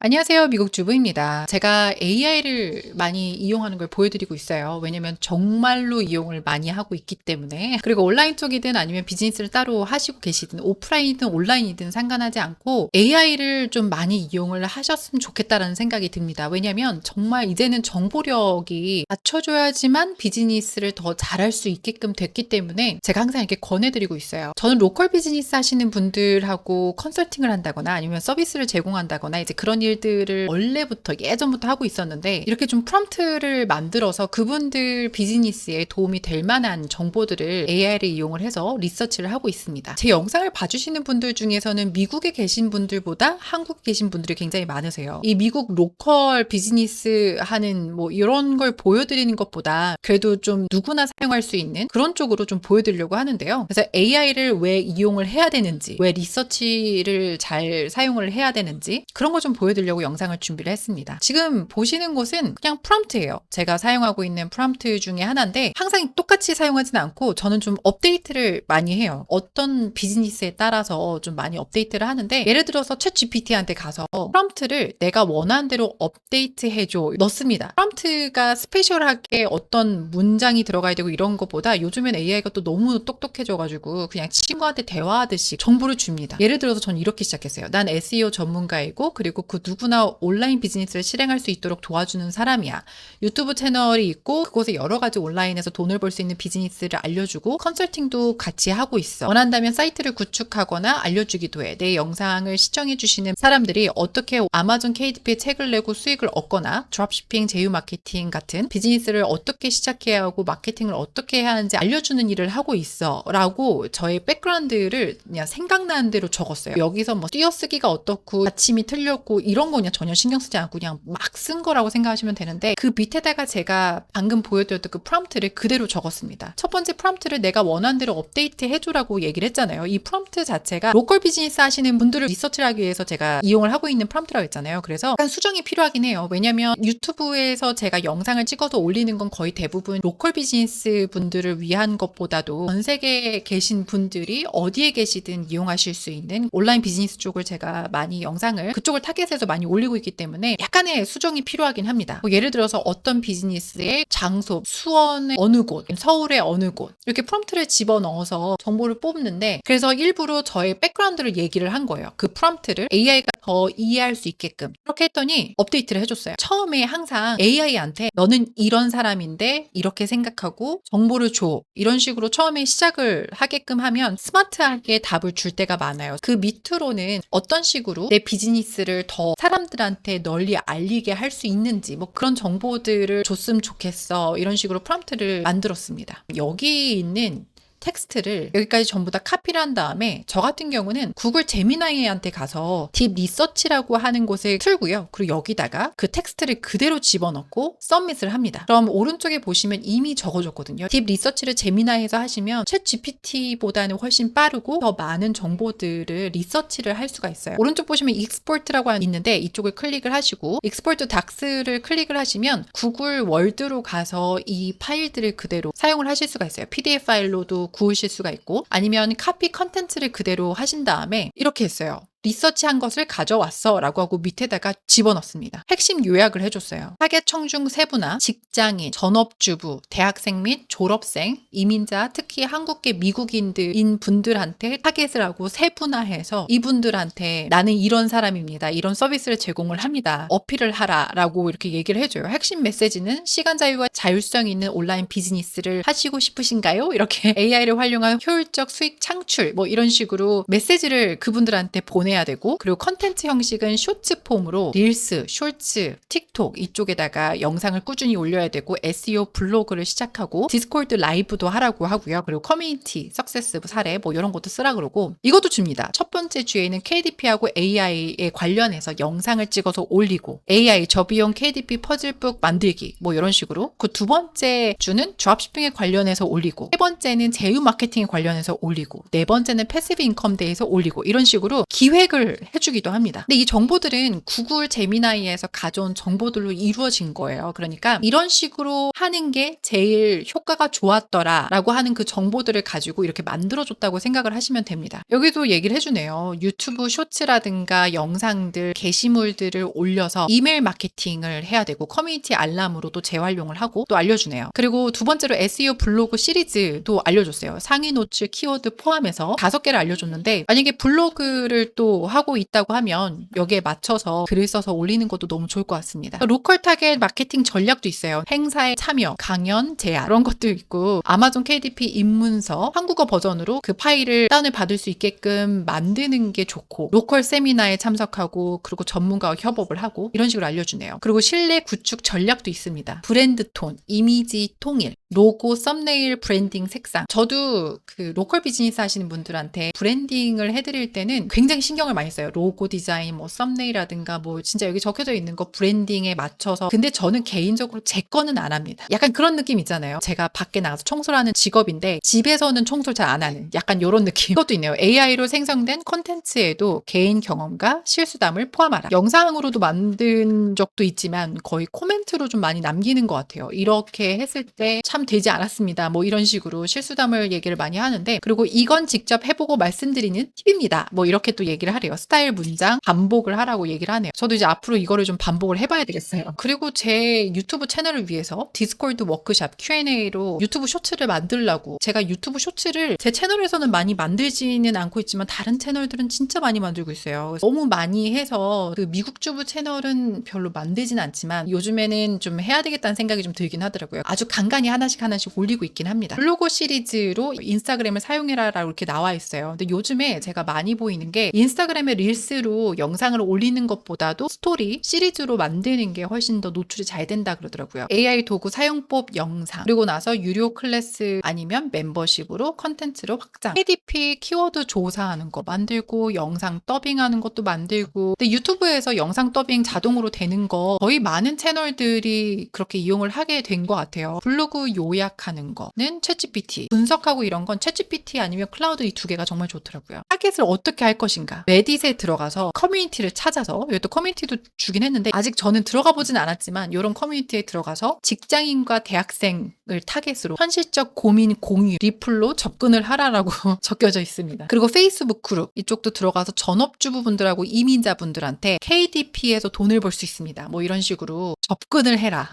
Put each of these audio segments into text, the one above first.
안녕하세요. 미국 주부입니다. 제가 AI를 많이 이용하는 걸 보여드리고 있어요. 왜냐면 정말로 이용을 많이 하고 있기 때문에. 그리고 온라인 쪽이든 아니면 비즈니스를 따로 하시고 계시든 오프라인이든 온라인이든 상관하지 않고 AI를 좀 많이 이용을 하셨으면 좋겠다라는 생각이 듭니다. 왜냐면 정말 이제는 정보력이 받쳐줘야지만 비즈니스를 더 잘할 수 있게끔 됐기 때문에 제가 항상 이렇게 권해드리고 있어요. 저는 로컬 비즈니스 하시는 분들하고 컨설팅을 한다거나 아니면 서비스를 제공한다거나 이제 그런 일들을 원래부터 예전부터 하고 있었는데 이렇게 좀 프롬프트를 만들어서 그분들 비즈니스에 도움이 될 만한 정보들을 AI를 이용을 해서 리서치를 하고 있습니다. 제 영상을 봐주시는 분들 중에서는 미국에 계신 분들보다 한국에 계신 분들이 굉장히 많으세요. 이 미국 로컬 비즈니스 하는 뭐 이런 걸 보여드리는 것보다 그래도 좀 누구나 사용할 수 있는 그런 쪽으로 좀 보여드리려고 하는데요. 그래서 AI를 왜 이용을 해야 되는지, 왜 리서치를 잘 사용을 해야 되는지 그런 거 좀 보여드리려고 영상을 준비를 했습니다. 지금 보시는 곳은 그냥 프롬프트예요. 제가 사용하고 있는 프롬프트 중에 하나인데 항상 똑같이 사용하지는 않고 저는 좀 업데이트를 많이 해요. 어떤 비즈니스에 따라서 좀 많이 업데이트를 하는데 예를 들어서 챗 GPT한테 가서 프롬프트를 내가 원하는 대로 업데이트 해줘 넣습니다. 프롬프트가 스페셜하게 어떤 문장이 들어가야 되고 이런 것보다 요즘엔 AI가 또 너무 똑똑해져가지고 그냥 친구한테 대화하듯이 정보를 줍니다. 예를 들어서 전 이렇게 시작했어요. 난 SEO 전문가이고 그리고 그 누구나 온라인 비즈니스를 실행할 수 있도록 도와주는 사람이야. 유튜브 채널이 있고 그곳에 여러 가지 온라인에서 돈을 벌 수 있는 비즈니스를 알려주고 컨설팅도 같이 하고 있어. 원한다면 사이트를 구축하거나 알려주기도 해. 내 영상을 시청해 주시는 사람들이 어떻게 아마존 KDP에 책을 내고 수익을 얻거나 드롭시핑, 제휴 마케팅 같은 비즈니스를 어떻게 시작해야 하고 마케팅을 어떻게 해야 하는지 알려주는 일을 하고 있어 라고 저의 백그라운드를 그냥 생각나는 대로 적었어요. 여기서 뭐 띄어쓰기가 어떻고 받침이 틀렸고 이런 거 그냥 전혀 신경 쓰지 않고 그냥 막 쓴 거라고 생각하시면 되는데 그 밑에다가 제가 방금 보여드렸던 그 프롬프트를 그대로 적었습니다. 첫 번째 프롬프트를 내가 원하는 대로 업데이트 해줘라고 얘기를 했잖아요. 이 프롬프트 자체가 로컬 비즈니스 하시는 분들을 리서치를 하기 위해서 제가 이용을 하고 있는 프롬프트라고 했잖아요. 그래서 약간 수정이 필요하긴 해요. 왜냐면 유튜브에서 제가 영상을 찍어서 올리는 건 거의 대부분 로컬 비즈니스 분들을 위한 것보다도 전 세계에 계신 분들이 어디에 계시든 이용하실 수 있는 온라인 비즈니스 쪽을 제가 많이 영상을 그쪽을 타겟해서 많이 올리고 있기 때문에 약간의 수정이 필요하긴 합니다. 뭐 예를 들어서 어떤 비즈니스의 장소, 수원의 어느 곳, 서울의 어느 곳 이렇게 프롬프트를 집어넣어서 정보를 뽑는데 그래서 일부러 저의 백그라운드를 얘기를 한 거예요. 그 프롬프트를 AI가 더 이해할 수 있게끔 그렇게 했더니 업데이트를 해줬어요. 처음에 항상 AI한테 너는 이런 사람인데 이렇게 생각하고 정보를 줘 이런 식으로 처음에 시작을 하게끔 하면 스마트하게 답을 줄 때가 많아요. 그 밑으로는 어떤 식으로 내 비즈니스를 더 사람들한테 널리 알리게 할 수 있는지 뭐 그런 정보들을 줬으면 좋겠어 이런 식으로 프롬프트를 만들었습니다. 여기 있는 텍스트를 여기까지 전부 다 카피를 한 다음에 저 같은 경우는 구글 제미나이한테 가서 딥 리서치라고 하는 곳을 틀고요. 그리고 여기다가 그 텍스트를 그대로 집어넣고 서밋을 합니다. 그럼 오른쪽에 보시면 이미 적어줬거든요. 딥 리서치를 제미나이에서 하시면 챗 GPT보다는 훨씬 빠르고 더 많은 정보들을 리서치를 할 수가 있어요. 오른쪽 보시면 익스포트라고 있는데 이쪽을 클릭을 하시고 익스포트 닥스를 클릭을 하시면 구글 월드로 가서 이 파일들을 그대로 사용을 하실 수가 있어요. PDF 파일로도 구우실 수가 있고 아니면 카피 컨텐츠를 그대로 하신 다음에 이렇게 했어요. 리서치한 것을 가져왔어 라고 하고 밑에다가 집어넣습니다. 핵심 요약을 해줬어요. 타겟 청중 세분화, 직장인, 전업주부, 대학생 및 졸업생, 이민자, 특히 한국계 미국인들인 분들한테 타겟을 하고 세분화해서 이분들한테 나는 이런 사람입니다. 이런 서비스를 제공을 합니다. 어필을 하라 라고 이렇게 얘기를 해줘요. 핵심 메시지는 시간 자유와 자율성 있는 온라인 비즈니스를 하시고 싶으신가요? 이렇게 AI를 활용한 효율적 수익 창출 뭐 이런 식으로 메시지를 그분들한테 보내야 되고 그리고 컨텐츠 형식은 쇼츠 폼으로 릴스, 쇼츠, 틱톡 이쪽에다가 영상을 꾸준히 올려야 되고 SEO 블로그를 시작하고 디스코드 라이브도 하라고 하고요. 그리고 커뮤니티, 석세스 사례 뭐 이런 것도 쓰라 그러고 이것도 줍니다. 첫 번째 주에는 KDP하고 AI에 관련해서 영상을 찍어서 올리고 AI 저비용 KDP 퍼즐북 만들기 뭐 이런 식으로 그 두 번째 주는 드롭시핑에 관련해서 올리고 세 번째는 제휴 마케팅에 관련해서 올리고 네 번째는 패시브 인컴 대해서 올리고 이런 식으로 기획 요획을 해주기도 합니다. 근데 이 정보들은 구글 제미나이에서 가져온 정보들로 이루어진 거예요. 그러니까 이런 식으로 하는 게 제일 효과가 좋았더라라고 하는 그 정보들을 가지고 이렇게 만들어줬다고 생각을 하시면 됩니다. 여기도 얘기를 해주네요. 유튜브 쇼츠라든가 영상들, 게시물들을 올려서 이메일 마케팅을 해야 되고 커뮤니티 알람으로도 재활용을 하고 또 알려주네요. 그리고 두 번째로 SEO 블로그 시리즈도 알려줬어요. 상위 노출 키워드 포함해서 5개를 알려줬는데 만약에 블로그를 또 하고 있다고 하면 여기에 맞춰서 글을 써서 올리는 것도 너무 좋을 것 같습니다. 로컬 타겟 마케팅 전략도 있어요. 행사에 참여, 강연, 제안 그런 것도 있고 아마존 KDP 입문서 한국어 버전으로 그 파일을 다운을 받을 수 있게끔 만드는 게 좋고 로컬 세미나에 참석하고 그리고 전문가와 협업을 하고 이런 식으로 알려주네요. 그리고 신뢰 구축 전략도 있습니다. 브랜드 톤, 이미지 통일, 로고, 썸네일, 브랜딩, 색상. 저도 그 로컬 비즈니스 하시는 분들한테 브랜딩을 해드릴 때는 굉장히 신경을 많이 써요. 로고 디자인, 뭐 썸네일이라든가 뭐 진짜 여기 적혀져 있는 거 브랜딩에 맞춰서. 근데 저는 개인적으로 제 거는 안 합니다. 약간 그런 느낌 있잖아요. 제가 밖에 나가서 청소를 하는 직업인데 집에서는 청소를 잘 안 하는 약간 이런 느낌. 그것도 있네요. AI로 생성된 콘텐츠에도 개인 경험과 실수담을 포함하라. 영상으로도 만든 적도 있지만 거의 코멘트로 좀 많이 남기는 것 같아요. 이렇게 했을 때 참 되지 않았습니다. 뭐 이런 식으로 실수담을 얘기를 많이 하는데 그리고 이건 직접 해보고 말씀드리는 팁입니다. 뭐 이렇게 또 얘기를 하래요. 스타일 문장 반복을 하라고 얘기를 하네요. 저도 이제 앞으로 이거를 좀 반복을 해봐야 되겠어요. 그리고 제 유튜브 채널을 위해서 디스코드 워크샵 Q&A로 유튜브 쇼츠를 만들려고 제가 유튜브 쇼츠를 제 채널에서는 많이 만들지는 않고 있지만 다른 채널들은 진짜 많이 만들고 있어요. 너무 많이 해서 그 미국 주부 채널은 별로 만들진 않지만 요즘에는 좀 해야 되겠다는 생각이 좀 들긴 하더라고요. 아주 간간히 하나씩 올리고 있긴 합니다. 블로그 시리즈로 인스타그램을 사용해라라고 이렇게 나와 있어요. 근데 요즘에 제가 많이 보이는 게 인스타그램에 릴스로 영상을 올리는 것보다도 스토리 시리즈로 만드는 게 훨씬 더 노출이 잘 된다 그러더라고요. AI 도구 사용법 영상 그리고 나서 유료 클래스 아니면 멤버십으로 컨텐츠로 확장 KDP 키워드 조사하는 거 만들고 영상 더빙하는 것도 만들고 근데 유튜브에서 영상 더빙 자동으로 되는 거 거의 많은 채널들이 그렇게 이용을 하게 된 것 같아요. 블로그 요약하는 거는 챗GPT 분석하고 이런 건 챗GPT 아니면 클라우드 이 두 개가 정말 좋더라고요. 타겟을 어떻게 할 것인가 레딧에 들어가서 커뮤니티를 찾아서 이것도 커뮤니티도 주긴 했는데 아직 저는 들어가 보진 않았지만 이런 커뮤니티에 들어가서 직장인과 대학생을 타겟으로 현실적 고민 공유 리플로 접근을 하라라고 적혀져 있습니다. 그리고 페이스북 그룹 이쪽도 들어가서 전업주부분들하고 이민자분들한테 KDP에서 돈을 벌 수 있습니다. 뭐 이런 식으로 접근을 해라.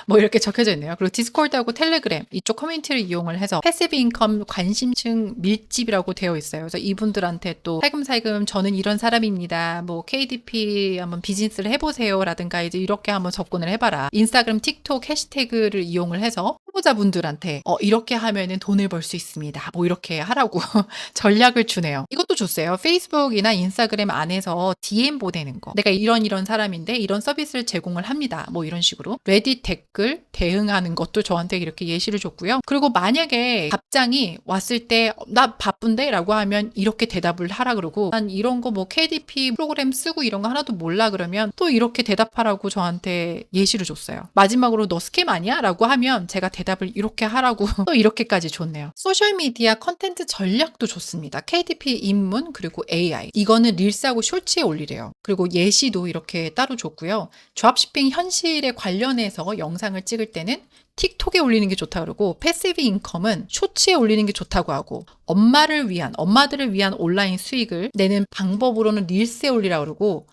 뭐 이렇게 적혀져 있네요. 그리고 디스코드하고 텔레그램 이쪽 커뮤니티를 이용을 해서 패시브 인컴 관심층 밀집이라고 되어 있어요. 그래서 이분들한테 또 살금살금 저는 이런 사람입니다. 뭐 KDP 한번 비즈니스를 해보세요 라든가 이제 이렇게 한번 접근을 해봐라. 인스타그램, 틱톡 해시태그를 이용을 해서 후보자분들한테 이렇게 하면은 돈을 벌 수 있습니다. 뭐 이렇게 하라고 전략을 주네요. 이것도 좋어요. 페이스북이나 인스타그램 안에서 DM 보내는 거. 내가 이런 사람인데 이런 서비스를 제공을 합니다. 뭐 이런 식으로 레딧 댓글 대응하는 것도 저한테 이렇게 예시를 줬고요. 그리고 만약에 답장이 왔을 때 나 바쁜데 라고 하면 이렇게 대답을 하라 그러고 난 이런 거 뭐 KDP 프로그램 쓰고 이런 거 하나도 몰라 그러면 또 이렇게 대답하라고 저한테 예시를 줬어요. 마지막으로 너 스캠 아니야? 라고 하면 제가 대답을 이렇게 하라고 또 이렇게까지 줬네요. 소셜미디어 컨텐츠 전략도 좋습니다. KDP 입문 그리고 AI 이거는 릴스하고 쇼츠에 올리래요. 그리고 예시도 이렇게 따로 줬고요. 드롭시핑 현실에 관련해서 영상을 찍을 때는 틱톡에 올리는 게 좋다 그러고 패시브 인컴은 쇼츠에 올리는 게 좋다고 하고 엄마들을 위한 온라인 수익을 내는 방법으로는 릴스에 올리라고 그러고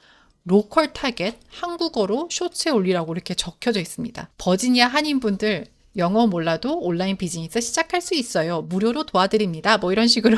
로컬 타겟 한국어로 쇼츠에 올리라고 이렇게 적혀져 있습니다. 버지니아 한인분들 영어 몰라도 온라인 비즈니스 시작할 수 있어요. 무료로 도와드립니다. 뭐 이런 식으로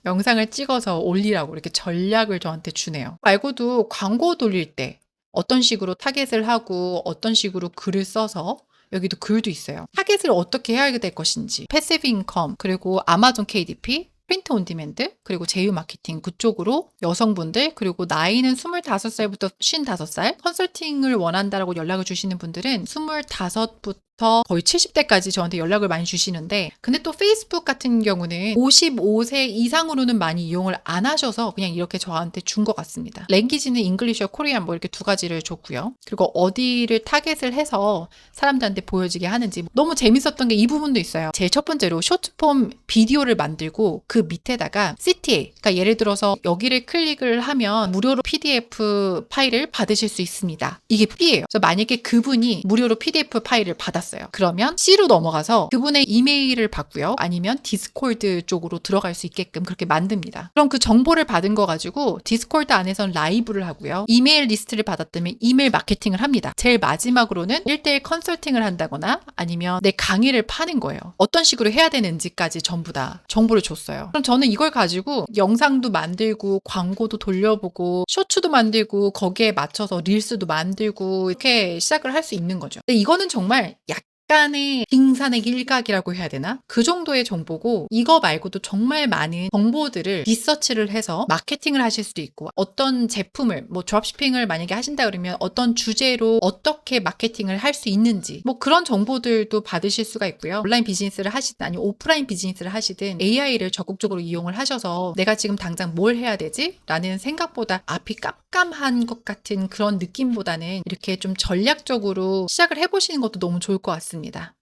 영상을 찍어서 올리라고 이렇게 전략을 저한테 주네요. 말고도 광고 돌릴 때 어떤 식으로 타겟을 하고 어떤 식으로 글을 써서 여기도 글도 있어요. 타겟을 어떻게 해야 될 것인지 패시브 인컴 그리고 아마존 KDP 프린트 온 디맨드 그리고 제휴 마케팅 그쪽으로 여성분들 그리고 나이는 25살부터 55살 컨설팅을 원한다라고 연락을 주시는 분들은 25부터 20대부터 거의 70대까지 저한테 연락을 많이 주시는데, 근데 또 페이스북 같은 경우는 55세 이상으로는 많이 이용을 안 하셔서 그냥 이렇게 저한테 준 것 같습니다. 랭귀지는 잉글리시와 코리안 뭐 이렇게 두 가지를 줬고요. 그리고 어디를 타겟을 해서 사람들한테 보여지게 하는지 너무 재밌었던 게 이 부분도 있어요. 제일 첫 번째로 쇼트폼 비디오를 만들고 그 밑에다가 CTA, 그러니까 예를 들어서 여기를 클릭을 하면 무료로 PDF 파일을 받으실 수 있습니다. 이게 B예요. 그래서 만약에 그분이 무료로 PDF 파일을 받았어요. 그러면 C로 넘어가서 그분의 이메일을 받고요. 아니면 디스코드 쪽으로 들어갈 수 있게끔 그렇게 만듭니다. 그럼 그 정보를 받은 거 가지고 디스코드 안에선 라이브를 하고요. 이메일 리스트를 받았다면 이메일 마케팅을 합니다. 제일 마지막으로는 1대1 컨설팅을 한다거나 아니면 내 강의를 파는 거예요. 어떤 식으로 해야 되는지까지 전부 다 정보를 줬어요. 그럼 저는 이걸 가지고 영상도 만들고 광고도 돌려보고 쇼츠도 만들고 거기에 맞춰서 릴스도 만들고 이렇게 시작을 할 수 있는 거죠. 근데 이거는 정말 약간의 빙산의 일각이라고 해야 되나? 그 정도의 정보고, 이거 말고도 정말 많은 정보들을 리서치를 해서 마케팅을 하실 수도 있고, 어떤 제품을 뭐 드롭시핑을 만약에 하신다 그러면 어떤 주제로 어떻게 마케팅을 할 수 있는지 뭐 그런 정보들도 받으실 수가 있고요. 온라인 비즈니스를 하시든 아니면 오프라인 비즈니스를 하시든 AI를 적극적으로 이용을 하셔서 내가 지금 당장 뭘 해야 되지? 라는 생각보다 앞이 깜깜한 것 같은 그런 느낌보다는 이렇게 좀 전략적으로 시작을 해보시는 것도 너무 좋을 것 같습니다.